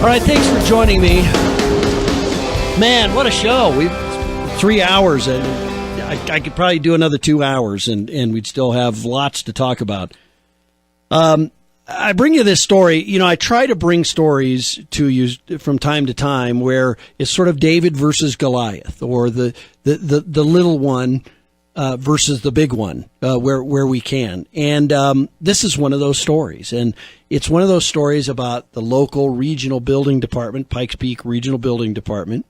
All right, thanks for joining me. Man, what a show. We've 3 hours, and I could probably do another 2 hours, and we'd still have lots to talk about. I bring you this story. You know, I try to bring stories to you from time to time where it's sort of David versus Goliath, or the little one versus the big one, where we can. And this is one of those stories. And it's one of those stories about the local regional building department, Pikes Peak Regional Building Department,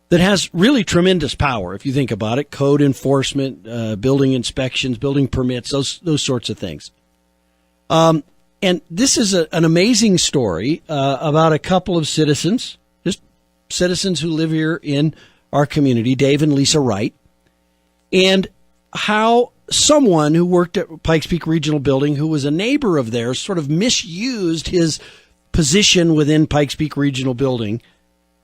that has really tremendous power, if you think about it: code enforcement, building inspections, building permits, those sorts of things. And this is an amazing story about a couple of citizens, just citizens who live here in our community, Dave and Lisa Wright, and how someone who worked at Pikes Peak Regional Building, who was a neighbor of theirs, sort of misused his position within Pikes Peak Regional Building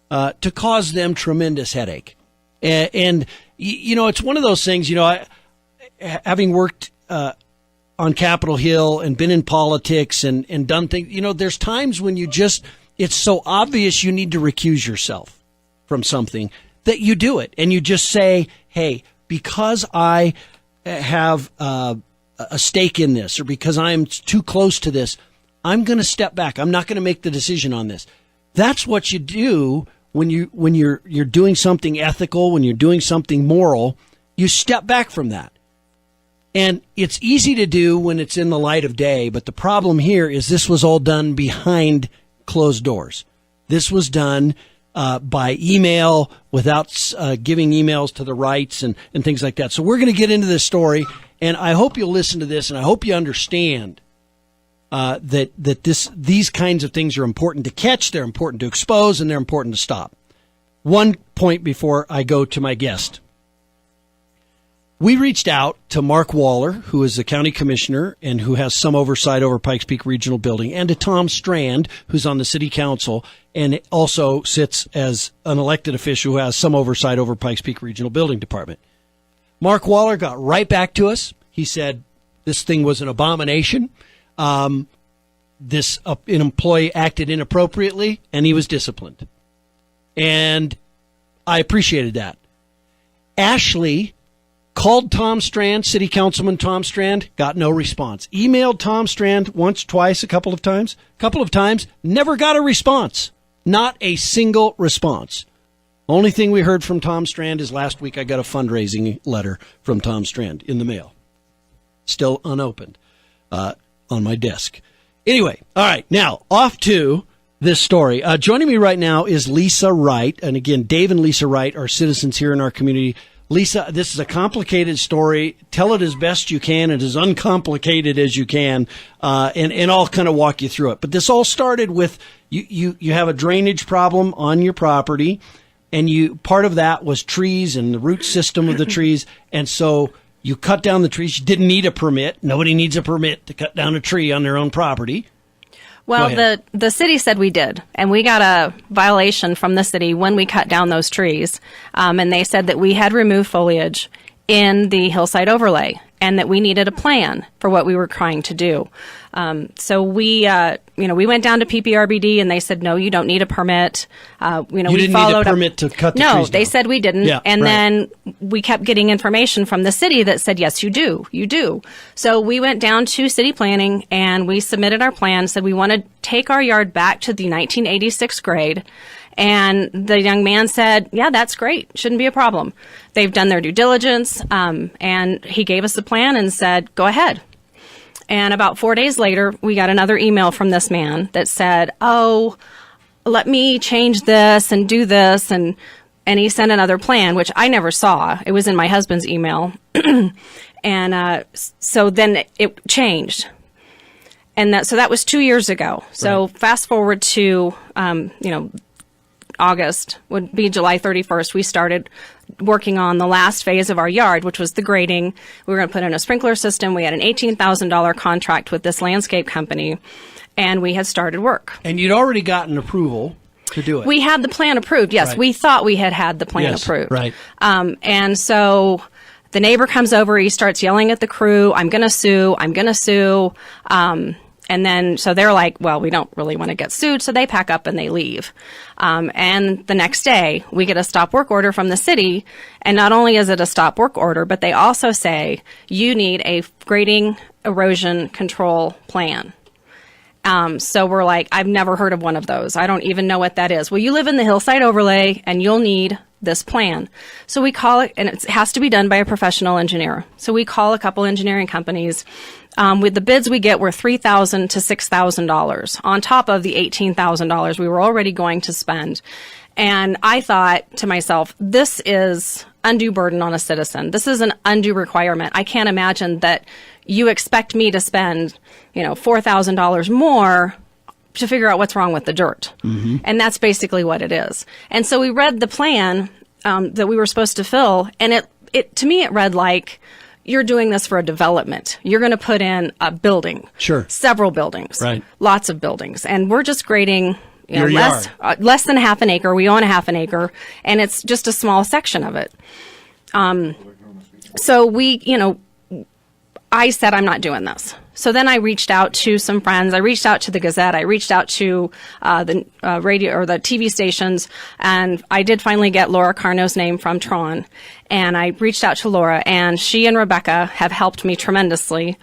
to cause them tremendous headache. And you know, it's one of those things, you know, having worked on Capitol Hill and been in politics and done things, you know, there's times when it's so obvious you need to recuse yourself from something that you do it. And you just say, hey, because I have a stake in this, or because I'm too close to this, I'm going to step back. I'm not going to make the decision on this. That's what you do when you're doing something ethical, when you're doing something moral. You step back from that. And it's easy to do when it's in the light of day, but the problem here is this was all done behind closed doors. This was done by email, without giving emails to the Wrights and things like that. So we're going to get into this story, and I hope you'll listen to this, and I hope you understand that these kinds of things are important to catch, they're important to expose, and they're important to stop. One point before I go to my guest. We reached out to Mark Waller, who is the county commissioner and who has some oversight over Pikes Peak Regional Building, and to Tom Strand, who's on the city council and also sits as an elected official who has some oversight over Pikes Peak Regional Building Department. Mark Waller got right back to us. He said this thing was an abomination. An employee acted inappropriately, and he was disciplined. And I appreciated that. Ashley called Tom Strand, City Councilman Tom Strand, got no response. Emailed Tom Strand once, twice, a couple of times, never got a response. Not a single response. Only thing we heard from Tom Strand is last week I got a fundraising letter from Tom Strand in the mail. Still unopened on my desk. Anyway, all right, now off to this story. Joining me right now is Lisa Wright. And again, Dave and Lisa Wright are citizens here in our community. Lisa, this is a complicated story. Tell it as best you can and as uncomplicated as you can, and I'll kind of walk you through it. But this all started with you have a drainage problem on your property, and part of that was trees and the root system of the trees, and so you cut down the trees. You didn't need a permit. Nobody needs a permit to cut down a tree on their own property. Well, the city said we did, and we got a violation from the city when we cut down those trees, and they said that we had removed foliage in the hillside overlay and that we needed a plan for what we were trying to do. So we went down to PPRBD, and they said, no, you don't need a permit. You didn't need a permit to cut the trees down. No, they said we didn't. Yeah, and right. then we kept getting information from the city that said, yes, you do. So we went down to city planning, and we submitted our plan, said we want to take our yard back to the 1986 grade. And the young man said, yeah, that's great. Shouldn't be a problem. They've done their due diligence. And he gave us the plan and said, go ahead. And about 4 days later, we got another email from this man that said, oh, let me change this and do this. And he sent another plan, which I never saw. It was in my husband's email. And so then it changed. And so that was 2 years ago. So right. Fast forward to, August, would be July 31st, we started working on the last phase of our yard, which was the grading. We were going to put in a sprinkler system. We had an $18,000 contract with this landscape company, and we had started work. And you'd already gotten approval to do it. We had the plan approved, yes. Right. We thought we had the plan approved. Right. And so the neighbor comes over, he starts yelling at the crew, I'm going to sue. And then, so they're like, well, we don't really want to get sued. So they pack up and they leave. And the next day we get a stop work order from the city. And not only is it a stop work order, but they also say you need a grading erosion control plan. So we're like, I've never heard of one of those. I don't even know what that is. Well, you live in the hillside overlay and you'll need this plan. So we call it, and it has to be done by a professional engineer. So we call a couple engineering companies. With the bids we get were $3,000 to $6,000 on top of the $18,000 we were already going to spend. And I thought to myself, this is undue burden on a citizen. This is an undue requirement. I can't imagine that you expect me to spend, $4,000 more to figure out what's wrong with the dirt. Mm-hmm. And that's basically what it is. And so we read the plan that we were supposed to fill, and it to me it read like, you're doing this for a development. You're going to put in a building. Sure. Several buildings. Right. Lots of buildings. And we're just grading less than half an acre. We own a half an acre, and it's just a small section of it. So I said, I'm not doing this. So then I reached out to some friends. I reached out to the Gazette. I reached out to the radio or the TV stations, and I did finally get Laura Carno's name from Tron. And I reached out to Laura, and she and Rebecca have helped me tremendously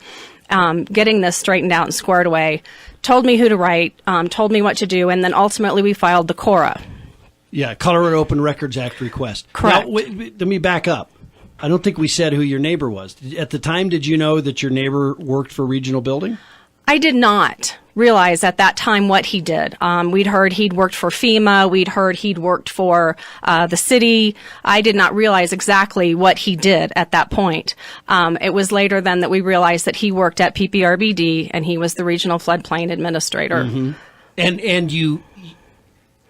getting this straightened out and squared away. Told me who to write, told me what to do, and then ultimately we filed the CORA. Yeah, Colorado Open Records Act request. Correct. Now, let me back up. I don't think we said who your neighbor was. At the time, did you know that your neighbor worked for Regional Building? I did not realize at that time what he did. We'd heard he'd worked for FEMA. We'd heard he'd worked for the city. I did not realize exactly what he did at that point. It was later then that we realized that he worked at PPRBD and he was the Regional Floodplain Administrator. Mm-hmm. And you...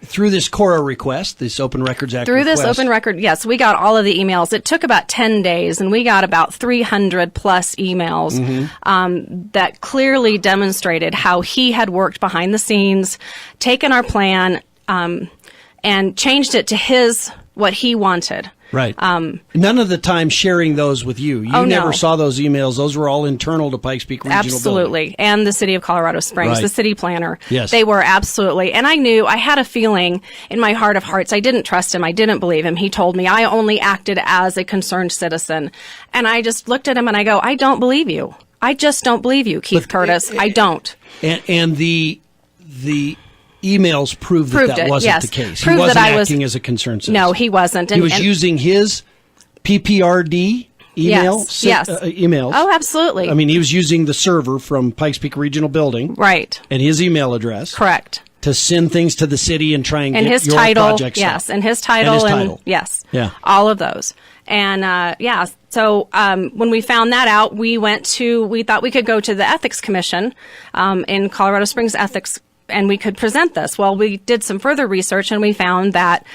Through this CORA request, this Open Records Act request. This open record, yes, we got all of the emails. It took about 10 days, and we got about 300 plus emails that clearly demonstrated how he had worked behind the scenes, taken our plan, and changed it to what he wanted. Right. None of the time sharing those with you. You never saw those emails. Those were all internal to Pikes Peak Regional Absolutely. Building. And the city of Colorado Springs, right. The city planner. Yes. They were absolutely. And I had a feeling in my heart of hearts. I didn't trust him. I didn't believe him. He told me I only acted as a concerned citizen. And I just looked at him and I go, I don't believe you. I just don't believe you, Keith Curtis. I don't. And the emails proved that wasn't the case. He wasn't acting as a concerned citizen. No, he wasn't. He was using his PPRD email? Yes. Emails. Oh, absolutely. I mean, he was using the server from Pikes Peak Regional Building. Right. And his email address. Correct. To send things to the city and try and get his your title, project yes, stopped. and his title. Yes. Yeah. All of those. And, so when we found that out, we thought we could go to the Ethics Commission in Colorado Springs Ethics, and we could present this. Well, we did some further research, and we found that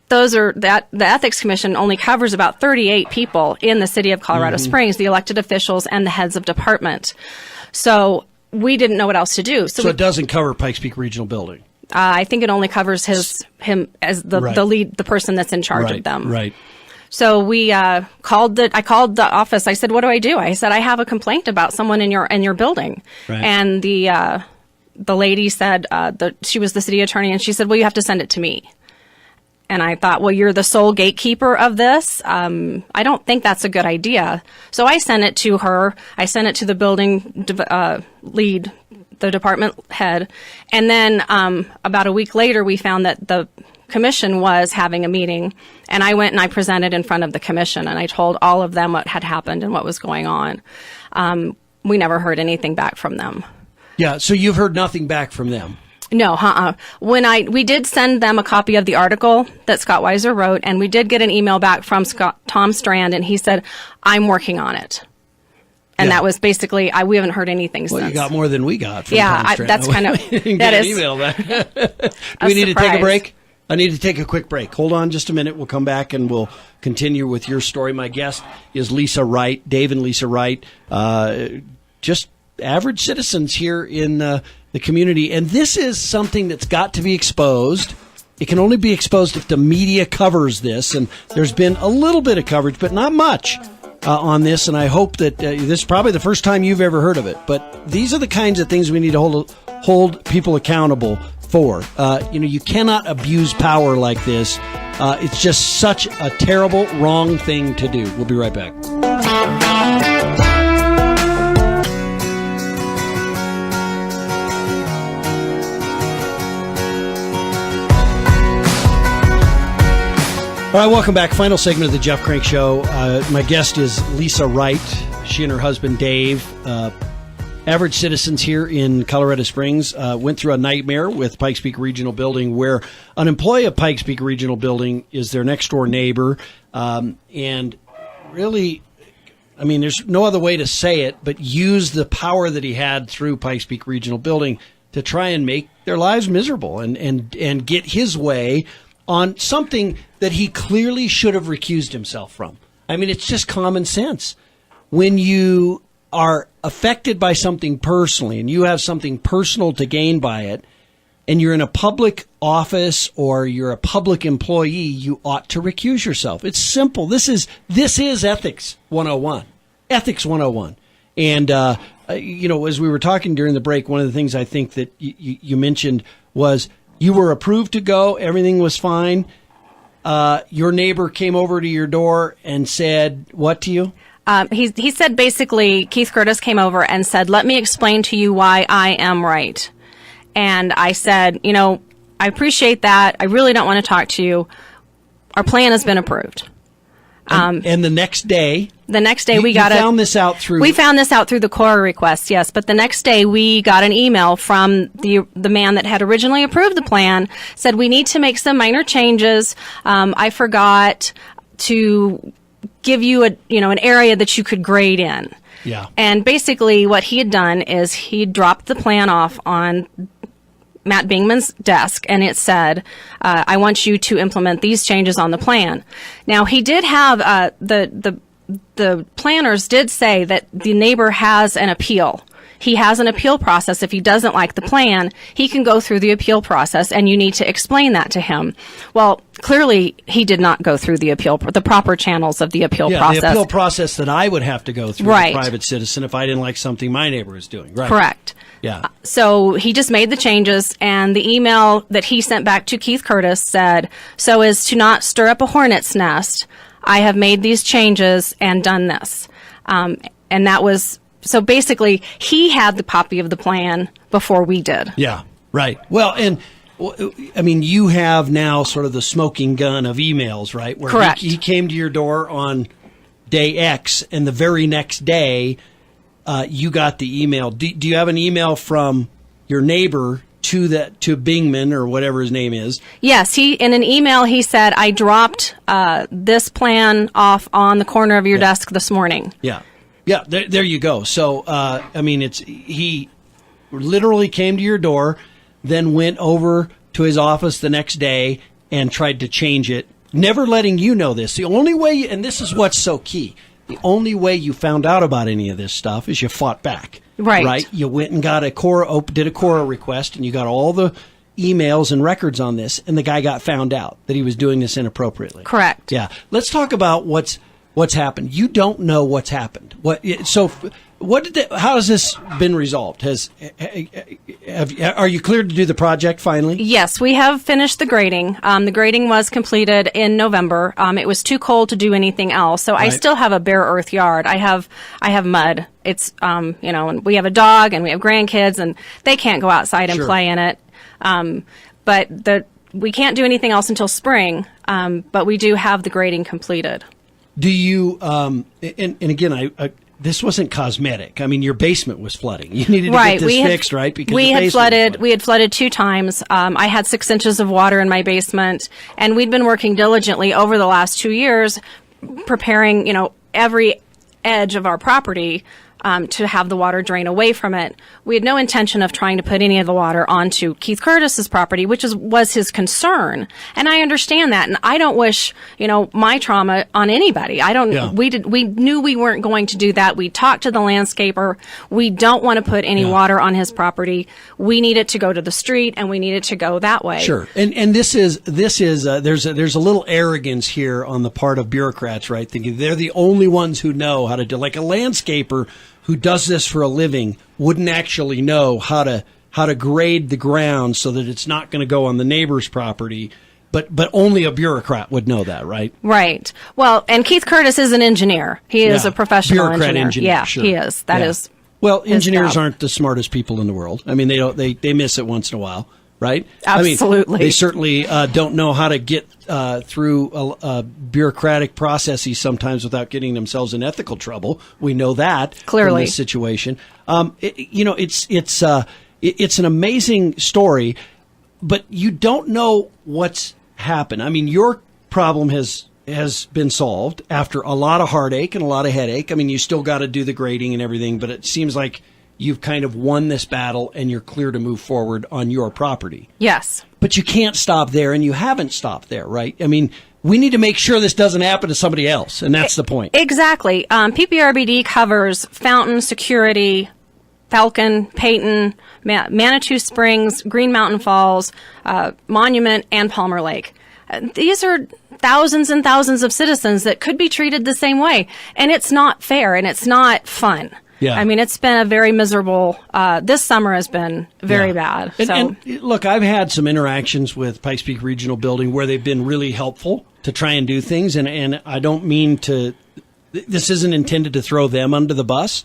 the Ethics Commission only covers about 38 people in the city of Colorado Springs, the elected officials and the heads of department. So we didn't know what else to do. So it doesn't cover Pikes Peak Regional Building. I think it only covers him as the lead, the person that's in charge of them. Right. So we I called the office. I said, "What do I do?" I said, "I have a complaint about someone in your building." Right. And the lady said she was the city attorney, and she said, "Well, you have to send it to me." And I thought, well, you're the sole gatekeeper of this. I don't think that's a good idea. So I sent it to her. I sent it to the building lead, the department head. And then about a week later, we found that the commission was having a meeting. And I went and I presented in front of the commission. And I told all of them what had happened and what was going on. We never heard anything back from them. Yeah, so you've heard nothing back from them? No, we did send them a copy of the article that Scott Weiser wrote, and we did get an email back from Tom Strand, and he said, "I'm working on it." And that was basically, we haven't heard anything since. Well, you got more than we got from Tom Strand. That's kind of, that is. Email back. Do we need to take a break? I need to take a quick break. Hold on just a minute. We'll come back and we'll continue with your story. My guest is Lisa Wright, Dave and Lisa Wright, just average citizens here in the community. And this is something that's got to be exposed. It can only be exposed if the media covers this. And there's been a little bit of coverage, but not much, on this, and I hope that this is probably the first time you've ever heard of it. But these are the kinds of things we need to hold people accountable for. You cannot abuse power like this. It's just such a terrible, wrong thing to do. We'll be right back. All right, welcome back. Final segment of the Jeff Crank Show. My guest is Lisa Wright. She and her husband, Dave, average citizens here in Colorado Springs, went through a nightmare with Pikes Peak Regional Building, where an employee of Pikes Peak Regional Building is their next-door neighbor. And really, I mean, there's no other way to say it, but use the power that he had through Pikes Peak Regional Building to try and make their lives miserable and get his way on something that he clearly should have recused himself from. I mean, it's just common sense. When you are affected by something personally and you have something personal to gain by it, and you're in a public office or you're a public employee, you ought to recuse yourself. It's simple. This is Ethics 101. Ethics 101. And, as we were talking during the break, one of the things I think that you mentioned was you were approved to go. Everything was fine. Your neighbor came over to your door and said what to you? He said basically, Keith Curtis came over and said, "Let me explain to you why I am right." And I said, I appreciate that. I really don't want to talk to you. Our plan has been approved. And the next day? The next day we found this out through... We found this out through the Cora request, yes. But the next day we got an email from the man that had originally approved the plan, said we need to make some minor changes. I forgot to give you an area that you could grade in. Yeah. And basically what he had done is he dropped the plan off on Matt Bingman's desk, and it said, I want you to implement these changes on the plan. Now, he did have, the planners did say that the neighbor has an appeal. He has an appeal process. If he doesn't like the plan, he can go through the appeal process, and you need to explain that to him. Well, clearly, he did not go through the proper channels of the appeal process. The appeal process that I would have to go through right. as a private citizen if I didn't like something my neighbor was doing. Right. Correct. Yeah. So he just made the changes, and the email that he sent back to Keith Curtis said, "So as to not stir up a hornet's nest, I have made these changes and done this." And that was... So basically, he had the copy of the plan before we did. Yeah, right. Well, and I mean, you have now sort of the smoking gun of emails, right? Where correct. He came to your door on day X, and the very next day, you got the email. Do you have an email from your neighbor to Bingman or whatever his name is? Yes, in an email he said, "I dropped this plan off on the corner of your desk this morning." Yeah. Yeah, there you go. So, I mean, he literally came to your door, then went over to his office the next day and tried to change it, never letting you know this. The only way, and this is what's so key, the only way you found out about any of this stuff is you fought back. Right. Right? You went and got did a Cora request, and you got all the emails and records on this, and the guy got found out that he was doing this inappropriately. Correct. Yeah. Let's talk about what's happened. You don't know what's happened. How has this been resolved? Are you cleared to do the project finally? Yes, we have finished the grading. The grading was completed in November. It was too cold to do anything else, so right. I still have a bare earth yard. I have mud. It's and we have a dog and we have grandkids, and they can't go outside and play in it. But we can't do anything else until spring. But we do have the grading completed. Do you, and again, this wasn't cosmetic. I mean, your basement was flooding. You needed to get this fixed, right? Because we had flooded 2 times. I had 6 inches of water in my basement, and we'd been working diligently over the last 2 years, preparing, every edge of our property to have the water drain away from it. We had no intention of trying to put any of the water onto Keith Curtis's property, which was his concern. And I understand that. And I don't wish, my trauma on anybody. We knew we weren't going to do that. We talked to the landscaper. We don't want to put any water on his property. We need it to go to the street, and we need it to go that way. Sure. And this is there's a little arrogance here on the part of bureaucrats, right? Thinking they're the only ones who know how to do, like a landscaper who does this for a living wouldn't actually know how to grade the ground so that it's not going to go on the neighbor's property. But only a bureaucrat would know that, right? Right. Well, and Keith Curtis is an engineer. He is a professional bureaucrat engineer. Yeah, sure. he is. That is. Well, engineers job. aren't the smartest people in the world. I mean, they miss it once in a while, right? Absolutely. I mean, they certainly don't know how to get through bureaucratic processes sometimes without getting themselves in ethical trouble. We know that clearly in this situation. It's an amazing story, but you don't know what's happened. I mean, your problem has been solved after a lot of heartache and a lot of headache. I mean, you still got to do the grading and everything, but it seems like you've kind of won this battle and you're clear to move forward on your property. Yes. But you can't stop there, and you haven't stopped there, right? I mean, we need to make sure this doesn't happen to somebody else, and that's the point. Exactly. PPRBD covers Fountain, Security, Falcon, Peyton, Manitou Springs, Green Mountain Falls, Monument, and Palmer Lake. These are thousands and thousands of citizens that could be treated the same way, and it's not fair, and it's not fun. Yeah. I mean, it's been a very miserable, this summer has been very bad. And look, I've had some interactions with Pikes Peak Regional Building where they've been really helpful to try and do things. And I don't mean to, this isn't intended to throw them under the bus.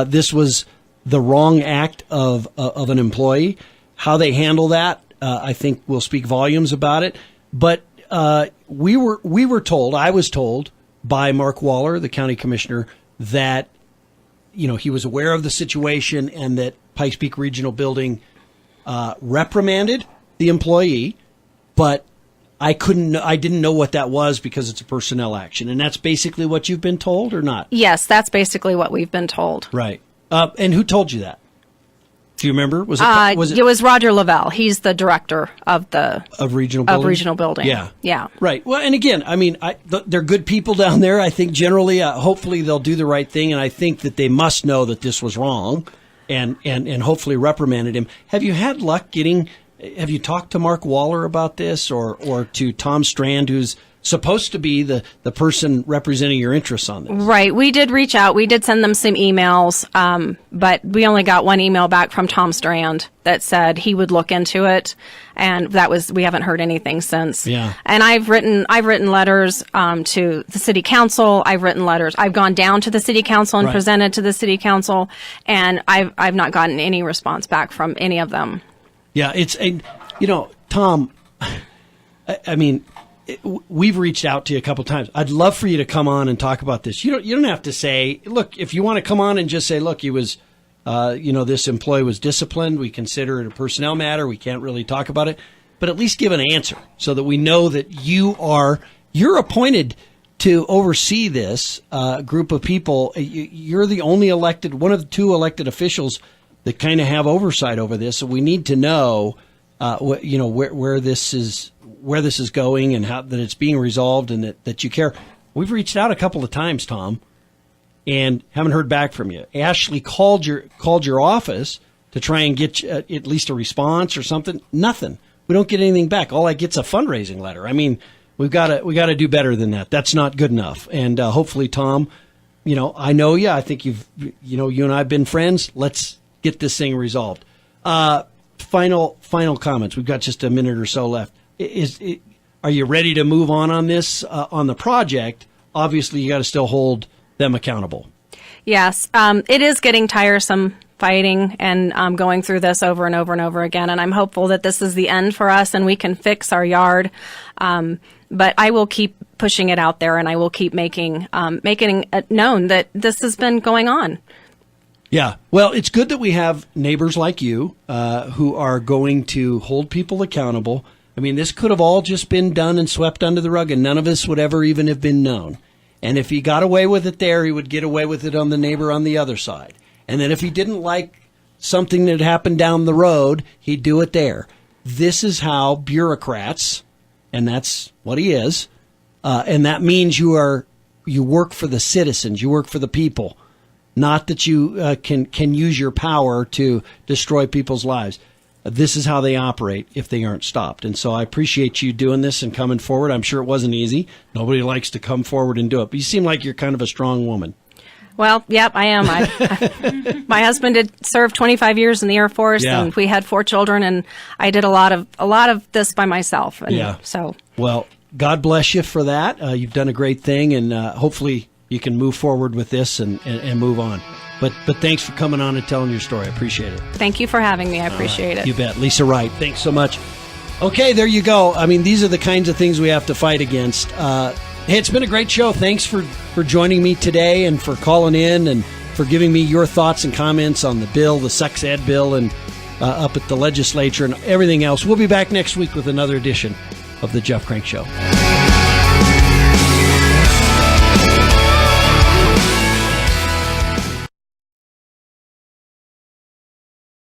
This was the wrong act of an employee. How they handle that, I think will speak volumes about it. But we were told, I was told by Mark Waller, the county commissioner, that he was aware of the situation and that Pikes Peak Regional Building reprimanded the employee, but I didn't know what that was because it's a personnel action. And that's basically what you've been told, or not? Yes, that's basically what we've been told. Right. And who told you that? Do you remember? Was it was Roger Lavelle. He's the director of regional building? Of regional building. Yeah. Yeah. Right. Well, and again, I mean, they're good people down there. I think generally, hopefully they'll do the right thing. And I think that they must know that this was wrong and hopefully reprimanded him. Have you had luck have you talked to Mark Waller about this or to Tom Strand, who's supposed to be the person representing your interests on this? Right. We did reach out. We did send them some emails, but we only got one email back from Tom Strand that said he would look into it, and we haven't heard anything since. Yeah. And I've written letters to the city council. I've written letters. I've gone down to the city council and presented to the city council, and I've not gotten any response back from any of them. Yeah, Tom, I mean, we've reached out to you a couple times. I'd love for you to come on and talk about this. You don't have to say, look, if you want to come on and just say, look, he was, this employee was disciplined. We consider it a personnel matter. We can't really talk about it, but at least give an answer so that we know that you're appointed to oversee this group of people. You're the only one of the two elected officials that kind of have oversight over this. So we need to know, where this is going and how that it's being resolved and that you care. We've reached out a couple of times, Tom, and haven't heard back from you. Ashley called your office to try and get at least a response or something. Nothing. We don't get anything back. All I get's a fundraising letter. I mean, we got to do better than that. That's not good enough. And hopefully, Tom, I know you. I think you and I have been friends. Let's get this thing resolved. Final comments. We've got just a minute or so left. Are you ready to move on this on the project? Obviously, you got to still hold them accountable. Yes, it is getting tiresome fighting and going through this over and over and over again. And I'm hopeful that this is the end for us and we can fix our yard. But I will keep pushing it out there, and I will keep making it known that this has been going on. Yeah. Well, it's good that we have neighbors like you who are going to hold people accountable. I mean, this could have all just been done and swept under the rug, and none of us would ever even have been known. And if he got away with it there, he would get away with it on the neighbor on the other side. And then if he didn't like something that happened down the road, he'd do it there. This is how bureaucrats, and that's what he is, and that means you work for the citizens, you work for the people, not that you can use your power to destroy people's lives. This is how they operate if they aren't stopped. And so I appreciate you doing this and coming forward. I'm sure it wasn't easy. Nobody likes to come forward and do it. But you seem like you're kind of a strong woman. Well, yep, I am. My husband did serve 25 years in the Air Force, and we had 4 children, and I did a lot of this by myself. And so, well, God bless you for that. You've done a great thing, and hopefully you can move forward with this and move on. But thanks for coming on and telling your story. I appreciate it. Thank you for having me. I appreciate it. You bet. Lisa Wright, thanks so much. Okay, there you go. I mean, these are the kinds of things we have to fight against. Hey, it's been a great show. Thanks for joining me today and for calling in and for giving me your thoughts and comments on the bill, the sex ed bill, and up at the legislature and everything else. We'll be back next week with another edition of The Jeff Crank Show.